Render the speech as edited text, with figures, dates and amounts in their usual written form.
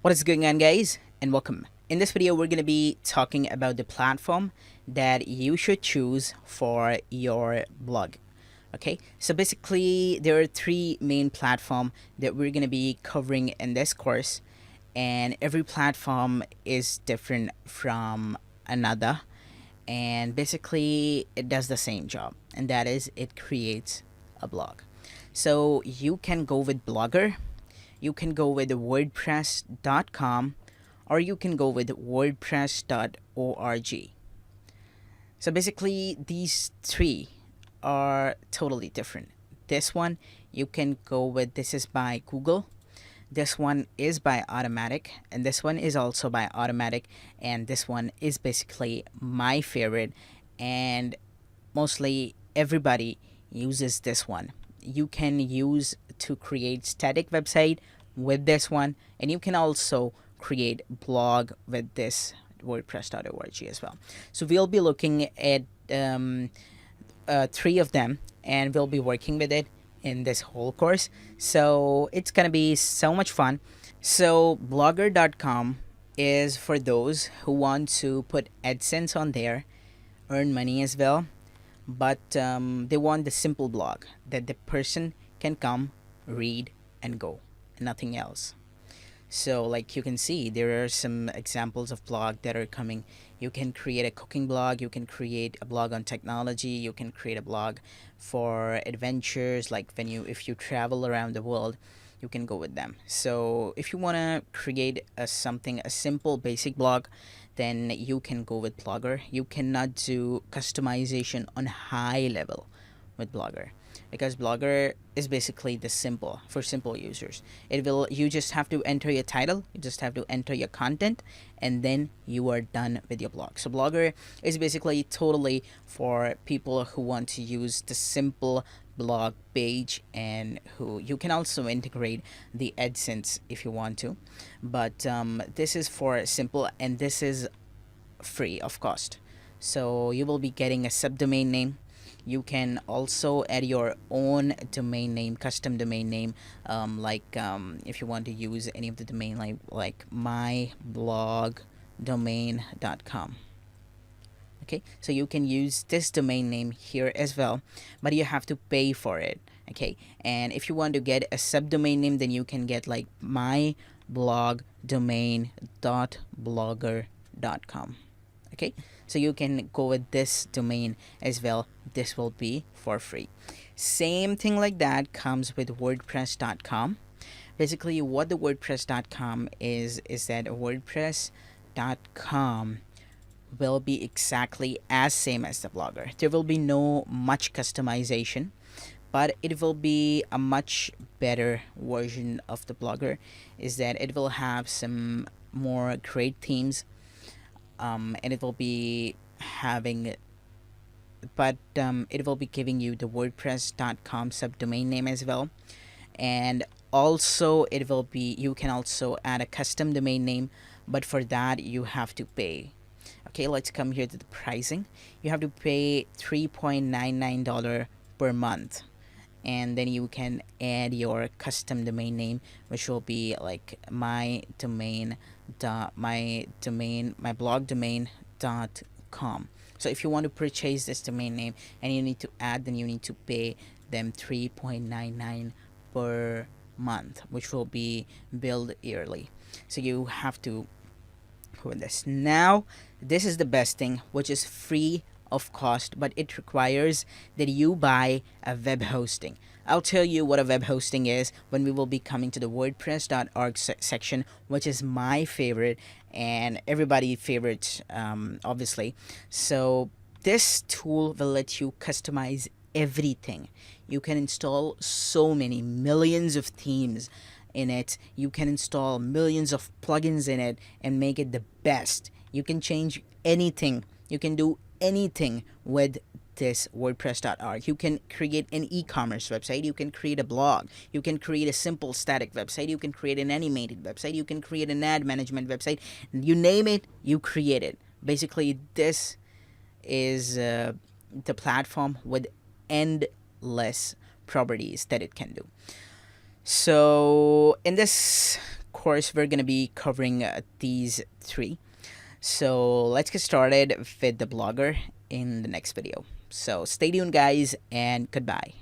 What is going on, guys, and welcome. In this video, we're going to be talking about the platform that you should choose for your blog. Okay, so basically there are three main platforms that we're going to be covering in this course, and every platform is different from another, and basically it does the same job, and that is it creates a blog. So you can go with Blogger, you can go with WordPress.com, or you can go with WordPress.org. So basically, these three are totally different. This one you can go with, this is by Google. This one is by Automatic, and this one is also by Automatic, and this one is basically my favorite, and mostly everybody uses this one. You can use to create static website with this one, and you can also create blog with this WordPress.org as well. So we'll be looking at three of them, and we'll be working with it in this whole course. So it's gonna be so much fun. So blogger.com is for those who want to put AdSense on there, earn money as well, but they want the simple blog that the person can come, read, and go, and nothing else. So like you can see, there are some examples of blog that are coming. You can create a cooking blog, you can create a blog on technology, you can create a blog for adventures, like when you if you travel around the world, you can go with them. So if you want to create a simple basic blog, then you can go with Blogger. You cannot do customization on high level with Blogger, because Blogger is basically the simple for simple users. You just have to enter your title, you just have to enter your content, and then you are done with your blog. So Blogger is basically totally for people who want to use the simple blog page, and who you can also integrate the AdSense if you want to, but this is for simple, and this is free of cost. So you will be getting a subdomain name. You can also add your own domain name, custom domain name, if you want to use any of the domain, like myblogdomain.com. Okay, so you can use this domain name here as well, but you have to pay for it. Okay, and if you want to get a subdomain name, then you can get like myblogdomain.blogger.com. Okay, so you can go with this domain as well. This will be for free. Same thing like that comes with WordPress.com. Basically, what the WordPress.com is that WordPress.com will be exactly as same as the Blogger. There will be no much customization, but it will be a much better version of the Blogger. Is that it will have some more great themes, and it will be having, but it will be giving you the WordPress.com subdomain name as well, and also it will be, you can also add a custom domain name, but for that you have to pay. Okay, let's come here to the pricing. You have to pay $3.99 per month, and then you can add your custom domain name, which will be like my blog domain.com. So if you want to purchase this domain name and you need to add, then you need to pay them $3.99 per month, which will be billed yearly. So you have to with this. Now, this is the best thing, which is free of cost, but it requires that you buy a web hosting. I'll tell you what a web hosting is when we will be coming to the WordPress.org section, which is my favorite and everybody's favorite, obviously. So this tool will let you customize everything. You can install so many millions of themes in it. You can install millions of plugins in it and make it the best. You can change anything. You can do anything with this WordPress.org. You can create an e-commerce website. You can create a blog. You can create a simple static website. You can create an animated website. You can create an ad management website. You name it, you create it. Basically, this is the platform with endless properties that it can do. So in this course, we're going to be covering these three. So let's get started with the Blogger in the next video. So stay tuned, guys, and goodbye.